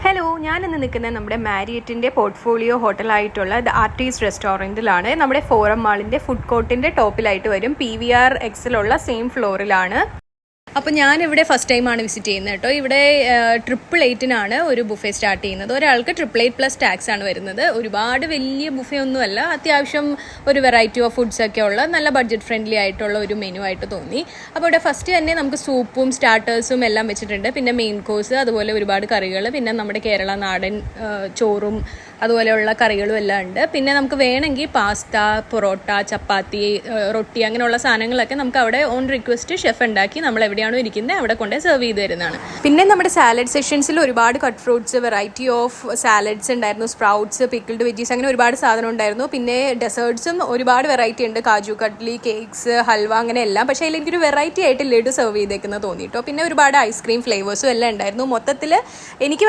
Hello, ഞാനിന്ന് നിൽക്കുന്നത് നമ്മുടെ മാരിയറ്റിൻ്റെ പോർട്ട്ഫോളിയോ ഹോട്ടലായിട്ടുള്ള ദ ആർട്ടീസ് റെസ്റ്റോറൻറ്റിലാണ്. നമ്മുടെ ഫോറം മാളിൻ്റെ ഫുഡ് കോർട്ടിൻ്റെ ടോപ്പിലായിട്ട് വരും. PVR Xലുള്ള സെയിം ഫ്ലോറിലാണ്. അപ്പോൾ ഞാനിവിടെ ഫസ്റ്റ് ടൈമാണ് വിസിറ്റ് ചെയ്യുന്നത് കേട്ടോ. ഇവിടെ 888-നാണ് ഒരു ബുഫേ സ്റ്റാർട്ട് ചെയ്യുന്നത്. ഒരാൾക്ക് 888+ ടാക്സ് ആണ് വരുന്നത്. ഒരുപാട് വലിയ ബുഫേ ഒന്നുമല്ല, അത്യാവശ്യം ഒരു വെറൈറ്റി ഓഫ് ഫുഡ്സ് ഒക്കെ ഉള്ള നല്ല ബഡ്ജറ്റ് ഫ്രണ്ട്ലി ആയിട്ടുള്ള ഒരു മെനു ആയിട്ട് തോന്നി. അപ്പോൾ ഇവിടെ ഫസ്റ്റ് തന്നെ നമുക്ക് സൂപ്പും സ്റ്റാർട്ടേഴ്സും എല്ലാം വെച്ചിട്ടുണ്ട്. പിന്നെ മെയിൻ കോഴ്സ്, അതുപോലെ ഒരുപാട് കറികൾ, പിന്നെ നമ്മുടെ കേരള നാടൻ ചോറും അതുപോലെയുള്ള കറികളും എല്ലാം ഉണ്ട്. പിന്നെ നമുക്ക് വേണമെങ്കിൽ പാസ്ത, പൊറോട്ട, ചപ്പാത്തി, റൊട്ടി അങ്ങനെയുള്ള സാധനങ്ങളൊക്കെ നമുക്ക് അവിടെ ഓൺ റിക്വസ്റ്റ് ഷെഫ് ഉണ്ടാക്കി നമ്മൾ എവിടെയാണോ ഇരിക്കുന്നത് അവിടെ കൊണ്ട് സെർവ് ചെയ്ത് തരുന്നതാണ്. പിന്നെ നമ്മുടെ സാലഡ് സെക്ഷൻസിൽ ഒരുപാട് cut fruits, variety of salads ഉണ്ടായിരുന്നു, സ്പ്രൗട്ട്സ്, പിക്കിൾഡ് വെജീസ്, അങ്ങനെ ഒരുപാട് സാധനം ഉണ്ടായിരുന്നു. പിന്നെ ഡെസേർട്ട്സും ഒരുപാട് വെറൈറ്റി ഉണ്ട്, കാജു കട്ട്ലി, കേക്ക്സ്, ഹൽവ, അങ്ങനെ എല്ലാം. പക്ഷേ അതിൽ എനിക്കൊരു വെറൈറ്റി ആയിട്ട് ലഡു സെർവ് ചെയ്തേക്കുന്നത് തോന്നിയിട്ടോ. പിന്നെ ഒരുപാട് ഐസ്ക്രീം ഫ്ലേവേഴ്സും എല്ലാം ഉണ്ടായിരുന്നു. മൊത്തത്തിൽ എനിക്ക്